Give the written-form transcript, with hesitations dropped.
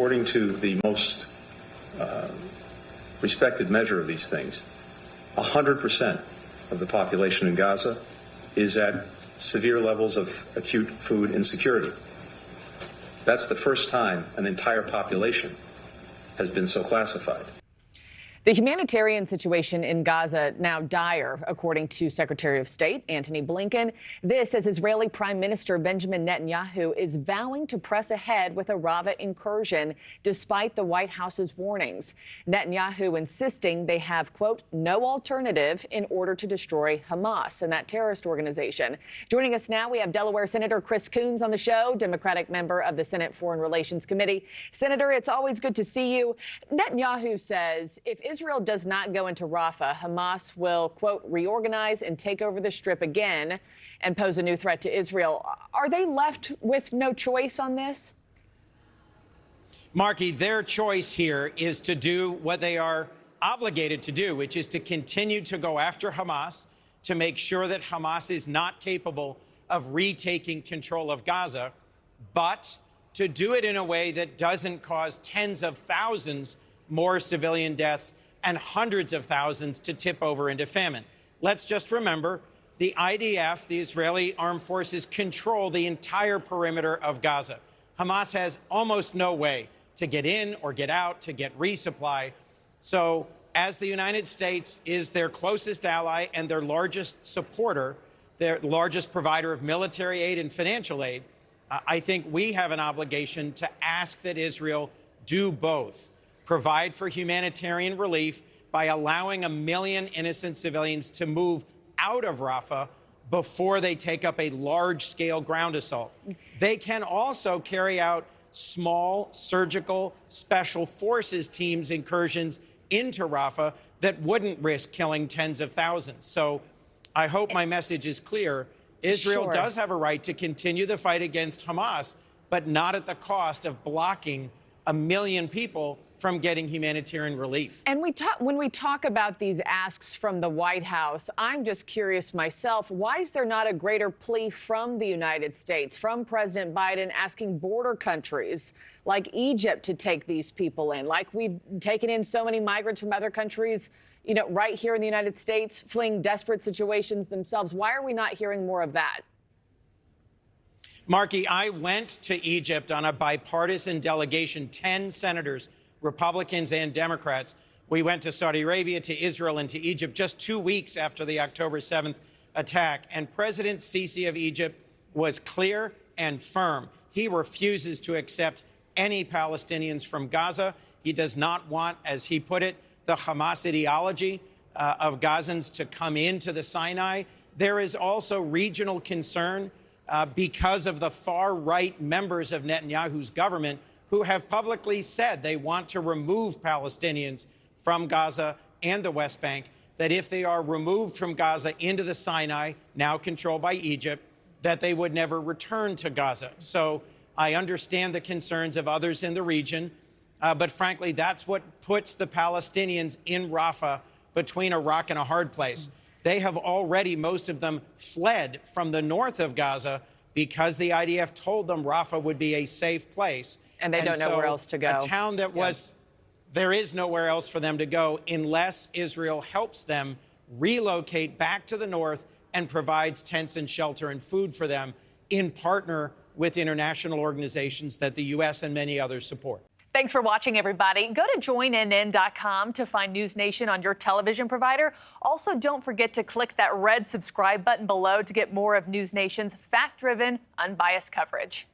according to the most respected measure of these things, 100% of the population in Gaza is at severe levels of acute food insecurity. That's the first time an entire population has been so classified. The humanitarian situation in Gaza now dire, according to Secretary of State Antony Blinken. This as Israeli Prime Minister Benjamin Netanyahu is vowing to press ahead with a Rafah incursion despite the White House's warnings. Netanyahu insisting they have, quote, no alternative in order to destroy Hamas and that terrorist organization. Joining us now, we have Delaware Senator Chris Coons on the show, Democratic member of the Senate Foreign Relations Committee. Senator, it's always good to see you. Netanyahu says if Israel does not go into Rafah, Hamas will, quote, reorganize and take over the Strip again and pose a new threat to Israel. Are they left with no choice on this? Markie, their choice here is to do what they are obligated to do, which is to continue to go after Hamas, to make sure that Hamas is not capable of retaking control of Gaza, but to do it in a way that doesn't cause tens of thousands more civilian deaths and hundreds of thousands to tip over into famine. Let's just remember, the IDF, the Israeli Armed Forces, control the entire perimeter of Gaza. Hamas has almost no way to get in or get out, to get resupply. So as the United States is their closest ally and their largest supporter, their largest provider of military aid and financial aid, I think we have an obligation to ask that Israel do both. Provide for humanitarian relief by allowing 1 million innocent civilians to move out of Rafah before they take up a large-scale ground assault. They can also carry out small surgical special forces teams incursions into Rafah that wouldn't risk killing tens of thousands. So I hope my message is clear. Israel does have a right to continue the fight against Hamas, but not at the cost of blocking 1 million people from getting humanitarian relief. And when we talk about these asks from the White House, I'm just curious myself, why is there not a greater plea from the United States, from President Biden, asking border countries like Egypt to take these people in, like we've taken in so many migrants from other countries, you know, right here in the United States, fleeing desperate situations themselves? Why are we not hearing more of that? Markie, I went to Egypt on a bipartisan delegation, 10 senators, Republicans and Democrats. We went to Saudi Arabia, to Israel, and to Egypt just 2 weeks after the October 7th attack. And President Sisi of Egypt was clear and firm. He refuses to accept any Palestinians from Gaza. He does not want, as he put it, the Hamas ideology of Gazans to come into the Sinai. There is also regional concern because of the far-right members of Netanyahu's government who have publicly said they want to remove Palestinians from Gaza and the West Bank, that if they are removed from Gaza into the Sinai, now controlled by Egypt, that they would never return to Gaza. So I understand the concerns of others in the region, but frankly, that's what puts the Palestinians in Rafah between a rock and a hard place. They have already, most of them, fled from the north of Gaza because the IDF told them Rafah would be a safe place. And they don't know where else to go. A town that there is nowhere else for them to go unless Israel helps them relocate back to the north and provides tents and shelter and food for them in partner with international organizations that the U.S. and many others support. Thanks for watching, everybody. Go to joinnn.com to find NewsNation on your television provider. Also, don't forget to click that red subscribe button below to get more of NewsNation's fact-driven, unbiased coverage.